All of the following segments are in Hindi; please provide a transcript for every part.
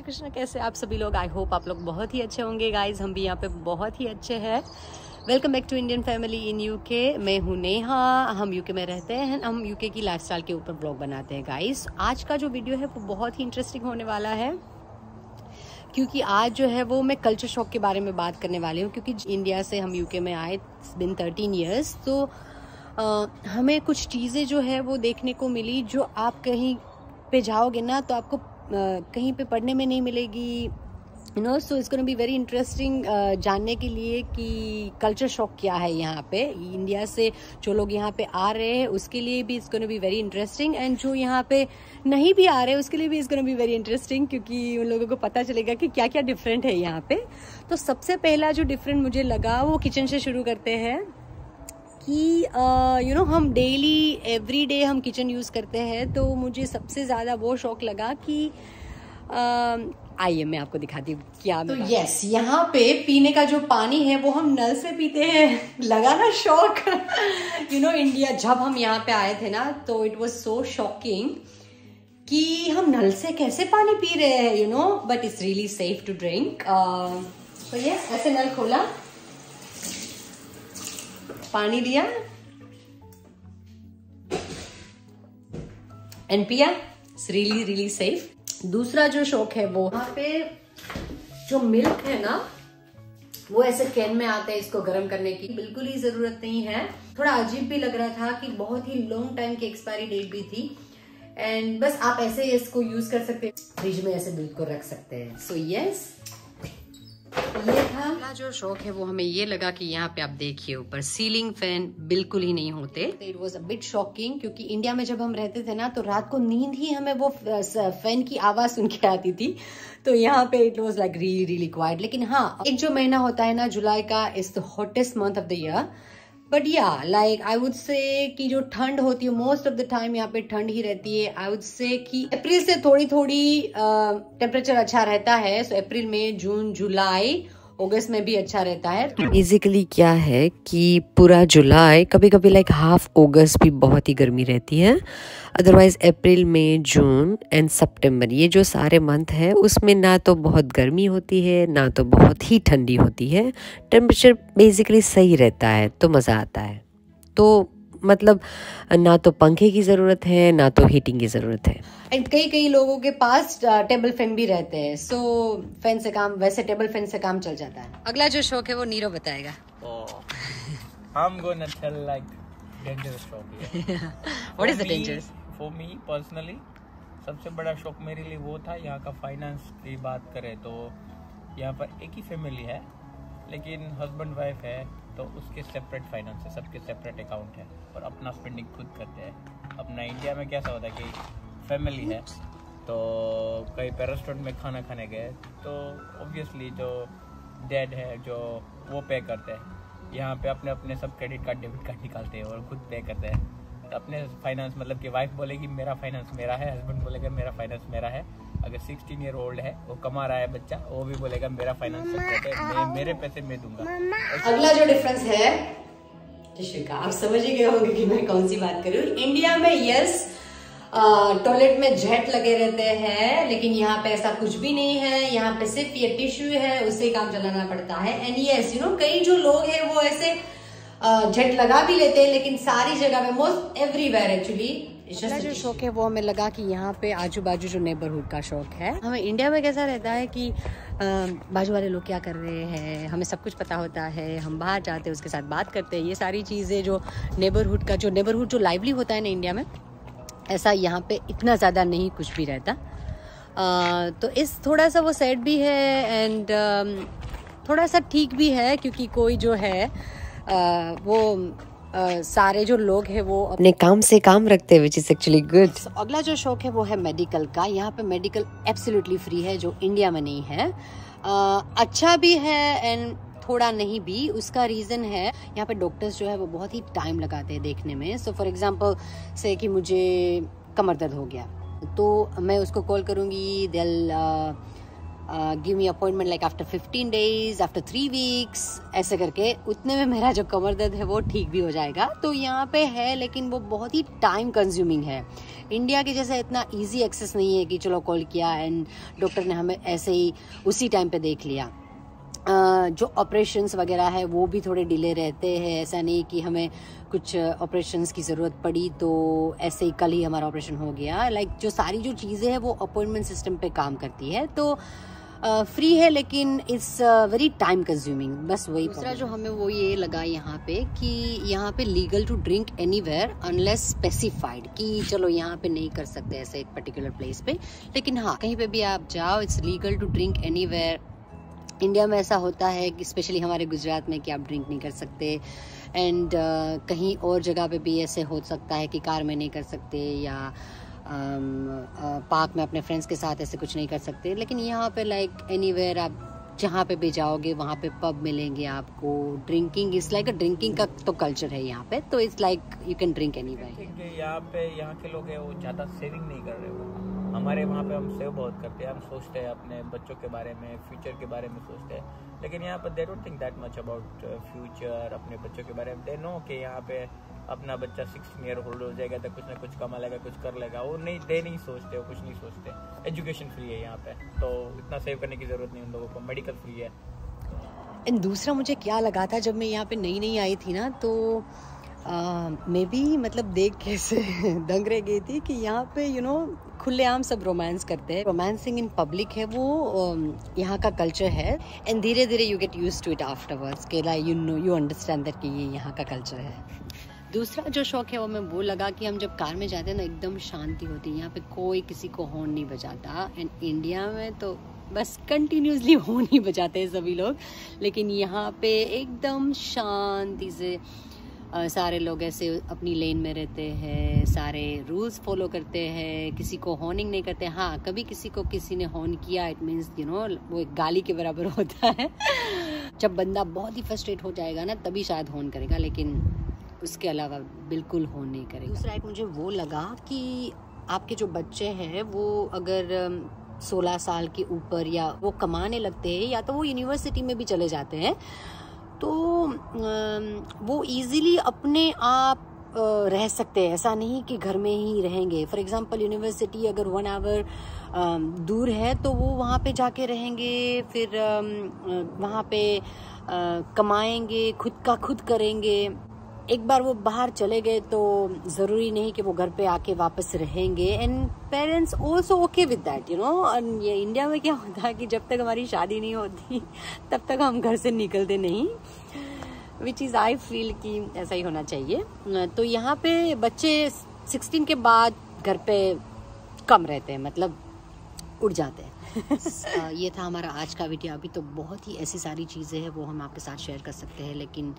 श्री कृष्ण। कैसे आप सभी लोग? आई होप आप लोग बहुत ही अच्छे होंगे गाइज। हम भी यहाँ पे बहुत ही अच्छे हैं। Welcome back to Indian family in UK. मैं हूँ नेहा। हम यूके में रहते हैं। हम यूके की लाइफस्टाइल के ऊपर ब्लॉग बनाते हैं गाइज। आज का जो वीडियो है वो बहुत ही इंटरेस्टिंग होने वाला है, क्योंकि आज जो है वो मैं कल्चर शॉक के बारे में बात करने वाली हूँ। क्योंकि इंडिया से हम यूके में आए बिन 13 ईयर्स, तो हमें कुछ चीज़ें जो है वो देखने को मिली जो आप कहीं पे जाओगे ना तो आपको कहीं पे पढ़ने में नहीं मिलेगी, you know. So it's gonna be very interesting जानने के लिए कि कल्चर शॉक क्या है यहाँ पे। इंडिया से जो लोग यहाँ पे आ रहे हैं उसके लिए भी it's gonna be very interesting, and जो यहाँ पे नहीं भी आ रहे उसके लिए भी it's gonna be very interesting, क्योंकि उन लोगों को पता चलेगा कि क्या क्या डिफरेंट है यहाँ पे। तो सबसे पहला जो डिफरेंट मुझे लगा वो किचन से शुरू करते हैं कि यू नो हम डेली एवरी डे हम किचन यूज़ करते हैं। तो मुझे सबसे ज़्यादा वो शौक लगा कि आइए मैं आपको दिखाती हूँ क्या। तो यस, यहाँ पे पीने का जो पानी है वो हम नल से पीते हैं। लगा ना शौक। यू नो इंडिया, जब हम यहाँ पे आए थे ना तो इट वाज सो शॉकिंग कि हम नल से कैसे पानी पी रहे हैं, you know, but it's really safe to drink. तो यस, ऐसे नल खोला, पानी दिया एंड पिया। It's really really safe. दूसरा जो शौक है वो यहाँ पे जो मिल्क है ना वो ऐसे कैन में आता है, इसको गर्म करने की बिल्कुल ही जरूरत नहीं है। थोड़ा अजीब भी लग रहा था कि बहुत ही लॉन्ग टाइम की एक्सपायरी डेट भी थी, एंड बस आप ऐसे इसको यूज कर सकते हैं, फ्रिज में ऐसे दूध को रख सकते हैं। सो यस, ये था। अगला जो शौक है वो हमें ये लगा कि यहाँ पे आप देखिए ऊपर सीलिंग फैन बिल्कुल ही नहीं होते। It was a bit shocking, क्योंकि इंडिया में जब हम रहते थे ना तो रात को नींद ही हमें वो फैन की आवाज सुन के आती थी। तो यहाँ पे it was like really really quite. लेकिन हाँ, एक जो महीना होता है ना जुलाई का, is the hottest month of the year. But या लाइक आई वुड से कि जो ठंड होती है मोस्ट ऑफ द टाइम यहाँ पे ठंड ही रहती है। आई वुड से कि अप्रैल से थोड़ी थोड़ी टेम्परेचर अच्छा रहता है। सो अप्रैल में, जून, जुलाई, अगस्त में भी अच्छा रहता है। बेसिकली क्या है कि पूरा जुलाई, कभी कभी लाइक हाफ अगस्त भी बहुत ही गर्मी रहती है। Otherwise April, May, June and सितंबर, ये जो सारे मंथ है उसमें ना तो बहुत गर्मी होती है ना तो बहुत ही ठंडी होती है। टेम्परेचर बेसिकली सही रहता है, तो मज़ा आता है। तो मतलब ना तो पंखे की ज़रूरत है ना तो हीटिंग की ज़रूरत है। एंड कई लोगों के पास टेबल फैन भी रहते हैं। सो फैन से काम, वैसे टेबल फैन से काम चल जाता है। अगला जो शौक है वो नीरो बताएगा। I'm gonna tell like dangerous शौक है। What is the dangerous? For me personally, सबसे बड़ा शौक मेरे लिए वो था, यहाँ का फाइनेंस की बात करें तो यहाँ पर एक ही फैमिली है, लेकिन हस्बैंड वाइफ है तो उसके सेपरेट फाइनेंस है, सबके सेपरेट अकाउंट है और अपना स्पेंडिंग खुद करते हैं। अपना इंडिया में कैसा होता है कि फैमिली है तो कहीं पे रेस्टोरेंट में खाना खाने गए तो ऑब्वियसली जो डैड है जो वो पे करते हैं। यहाँ पे अपने अपने सब क्रेडिट कार्ड, डेबिट कार्ड निकालते हैं और खुद पे करते हैं। तो अपने फाइनेंस मतलब कि वाइफ बोलेगी मेरा फाइनेंस मेरा है, हस्बैंड बोलेगा मेरा फाइनेंस मेरा है। अगर 16 ईयर ओल्ड है, वो कमा रहा है बच्चा, वो भी बोलेगा मेरा फाइनेंस सेपरेट है, मेरे पैसे मैं दूंगा। अगला जो डिफरेंस है ऋषिका, आप समझ ही गए होंगे कि मैं कौन सी बात कर रही हूँ। इंडिया में यस टॉयलेट में जेट लगे रहते हैं, लेकिन यहाँ पे ऐसा कुछ भी नहीं है। यहाँ पे सिर्फ ये टिश्यू है, उससे काम चलाना पड़ता है। एंड यस, यू नो, कई जो लोग हैं वो ऐसे जेट लगा भी लेते हैं, लेकिन सारी जगह पे, मोस्ट एवरीवेयर एक्चुअली। जो शौक है वो हमें लगा कि यहाँ पे आजू बाजू जो नेबरहुड का शौक है। हमें इंडिया में कैसा रहता है कि बाजू वाले लोग क्या कर रहे हैं हमें सब कुछ पता होता है, हम बाहर जाते हैं उसके साथ बात करते हैं। ये सारी चीज़ें जो नेबरहुड का, जो नेबरहुड जो लाइवली होता है ना इंडिया में, ऐसा यहाँ पे इतना ज़्यादा नहीं कुछ भी रहता। तो इस थोड़ा सा वो सैड भी है एंड थोड़ा सा ठीक भी है, क्योंकि कोई जो है वो सारे जो लोग हैं वो अपने काम से काम रखते हैं, which is actually good। अगला जो शौक है वो है मेडिकल का। यहाँ पे मेडिकल एब्सोल्युटली फ्री है, जो इंडिया में नहीं है। अच्छा भी है एंड थोड़ा नहीं भी। उसका रीज़न है यहाँ पे डॉक्टर्स जो है वो बहुत ही टाइम लगाते हैं देखने में। सो फॉर एग्जांपल से कि मुझे कमर दर्द हो गया तो मैं उसको कॉल करूँगी, दिल give me appointment like after 15 days, after 3 weeks, ऐसे करके उतने में मेरा जो कमर दर्द है वो ठीक भी हो जाएगा। तो यहाँ पे है, लेकिन वो बहुत ही टाइम कंज्यूमिंग है। इंडिया के जैसे इतना इजी एक्सेस नहीं है कि चलो कॉल किया एंड डॉक्टर ने हमें ऐसे ही उसी टाइम पे देख लिया। जो ऑपरेशंस वगैरह है वो भी थोड़े डिले रहते हैं। ऐसा नहीं कि हमें कुछ ऑपरेशंस की ज़रूरत पड़ी तो ऐसे ही कल ही हमारा ऑपरेशन हो गया। लाइक जो सारी जो चीज़ें हैं वो अपॉइंटमेंट सिस्टम पे काम करती है। तो फ्री है लेकिन इट्स वेरी टाइम कंज्यूमिंग, बस वही। दूसरा जो हमें वो ये लगा यहाँ पे कि यहाँ पे legal to drink anywhere unless specified, कि चलो यहाँ पे नहीं कर सकते ऐसे एक पर्टिकुलर प्लेस पे, लेकिन हाँ कहीं पे भी आप जाओ it's legal to drink anywhere. India में ऐसा होता है कि स्पेशली हमारे गुजरात में कि आप ड्रिंक नहीं कर सकते, एंड कहीं और जगह पे भी ऐसे हो सकता है कि कार में नहीं कर सकते या पार्क में अपने फ्रेंड्स के साथ ऐसे कुछ नहीं कर सकते। लेकिन यहाँ पे लाइक एनीवेयर आप जहाँ पे भी जाओगे वहाँ पे पब मिलेंगे आपको। ड्रिंकिंग इज लाइक ड्रिंकिंग का तो कल्चर है यहाँ पे, तो it's like you can drink anywhere. यहाँ के लोग हैं वो ज़्यादा सेविंग नहीं कर रहे हो। हमारे वहाँ पे हम सेव बहुत करते हैं, हम सोचते हैं अपने बच्चों के बारे में, फ्यूचर के बारे में सोचते हैं। लेकिन यहाँ पर they don't think that much about future, अपने बच्चों के बारे में। दे नो कि यहाँ पे अपना बच्चा 16 ईयर ओल्ड हो जाएगा तो कुछ ना कुछ कमा लेगा, कुछ कर लेगा। वो नहीं सोचते, वो कुछ नहीं सोचते। एजुकेशन फ्री है यहाँ पे, तो इतना सेव करने की जरूरत नहीं उन लोगों को। मेडिकल फ्री है। एंड दूसरा मुझे क्या लगा था जब मैं यहाँ पे नई आई थी ना, तो मैं भी मतलब देख के से दंग रह गई थी कि यहाँ पे खुलेआम सब रोमांस करते हैं। रोमांसिंग इन पब्लिक है वो यहाँ का कल्चर है। एंड धीरे धीरे you get used to it afterwards के लाइक यू अंडरस्टैंड दैट कि ये यहाँ का कल्चर है। दूसरा जो शौक है वो मैं वो लगा कि हम जब कार में जाते हैं ना एकदम शांति होती है। यहाँ पे कोई किसी को हॉर्न नहीं बजाता। एंड इंडिया में तो बस कंटिन्यूसली हॉर्न ही बजाते हैं सभी लोग, लेकिन यहाँ पे एकदम शांति से सारे लोग ऐसे अपनी लेन में रहते हैं, सारे रूल्स फॉलो करते हैं, किसी को हॉर्निंग नहीं करते। हाँ कभी किसी को किसी ने हॉर्न किया इट मीन्स वो एक गाली के बराबर होता है। जब बंदा बहुत ही फ्रस्ट्रेट हो जाएगा ना तभी शायद हॉर्न करेगा, लेकिन उसके अलावा बिल्कुल हॉर्न नहीं करेगा। दूसरा एक मुझे वो लगा कि आपके जो बच्चे हैं वो अगर 16 साल के ऊपर या वो कमाने लगते हैं या तो वो यूनिवर्सिटी में भी चले जाते हैं, तो वो इजीली अपने आप रह सकते हैं। ऐसा नहीं कि घर में ही रहेंगे। फॉर एग्जांपल यूनिवर्सिटी अगर 1 आवर दूर है तो वो वहाँ पे जाके रहेंगे, फिर वहाँ पे कमाएंगे, खुद का खुद करेंगे। एक बार वो बाहर चले गए तो ज़रूरी नहीं कि वो घर पे आके वापस रहेंगे। And parents also okay with that ये इंडिया में क्या होता है कि जब तक हमारी शादी नहीं होती तब तक हम घर से निकलते नहीं, विच इज़ आई फील कि ऐसा ही होना चाहिए। तो यहाँ पे बच्चे 16 के बाद घर पे कम रहते हैं, मतलब उड़ जाते हैं। ये था हमारा आज का वीडियो। अभी तो बहुत ही ऐसी सारी चीज़ें हैं वो हम आपके साथ शेयर कर सकते हैं, लेकिन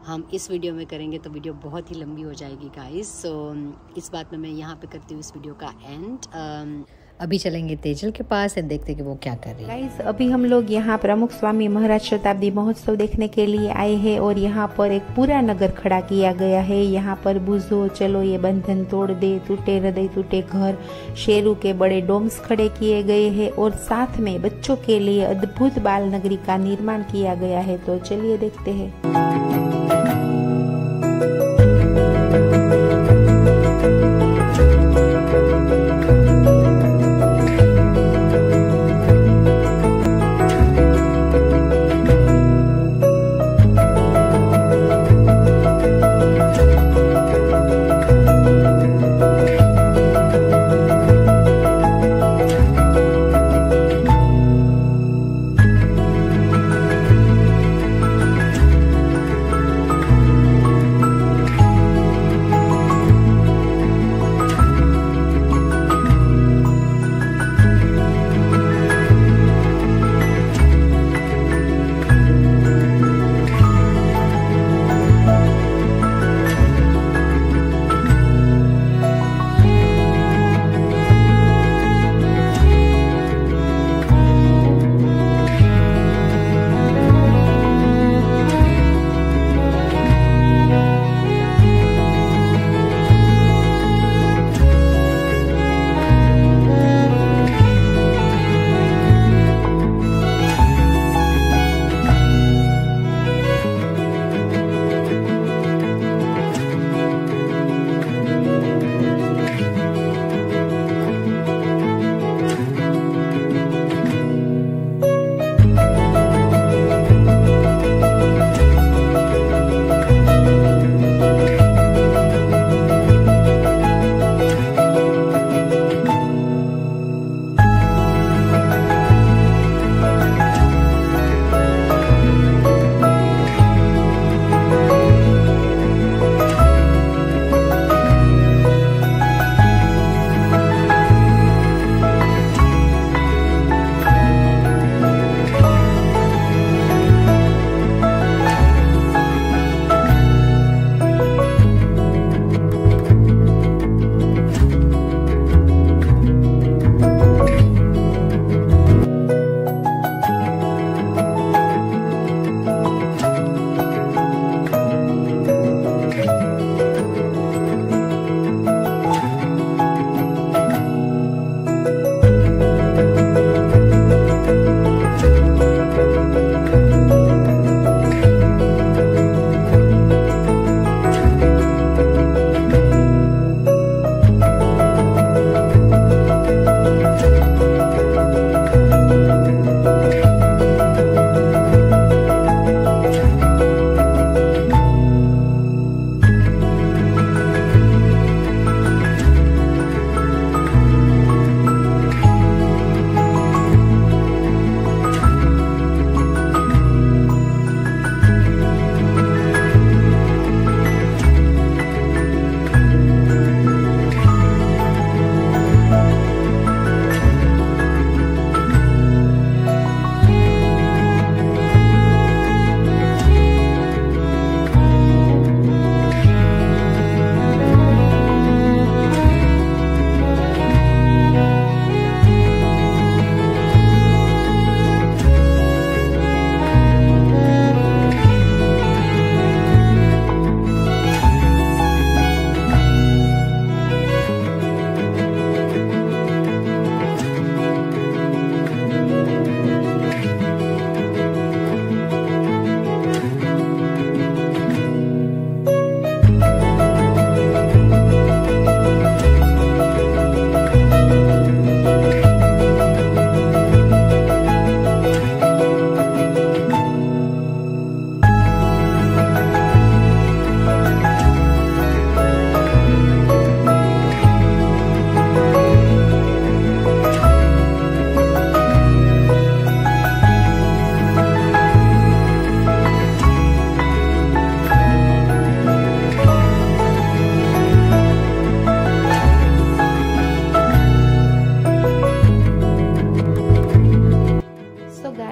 हम इस वीडियो में करेंगे तो वीडियो बहुत ही लंबी हो जाएगी गाइस। सो इस बात में मैं यहाँ पे करती हूँ इस वीडियो का एंड। अभी चलेंगे तेजल के पास और देखते कि वो क्या कर रही है। गाइस अभी हम लोग यहाँ प्रमुख स्वामी महाराज शताब्दी महोत्सव देखने के लिए आए हैं और यहाँ पर एक पूरा नगर खड़ा किया गया है। यहाँ पर बुझो चलो ये बंधन तोड़ दे, टूटे हृदय टूटे घर, शेरू के बड़े डोम्स खड़े किए गए हैं और साथ में बच्चों के लिए अद्भुत बाल नगरी का निर्माण किया गया है। तो चलिए देखते हैं।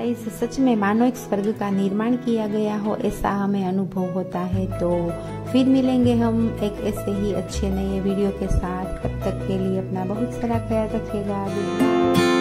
गाइस सच में मानो एक स्वर्ग का निर्माण किया गया हो ऐसा हमें अनुभव होता है। तो फिर मिलेंगे हम एक ऐसे ही अच्छे नए वीडियो के साथ। तब तक के लिए अपना बहुत सारा ख्याल रखिएगा।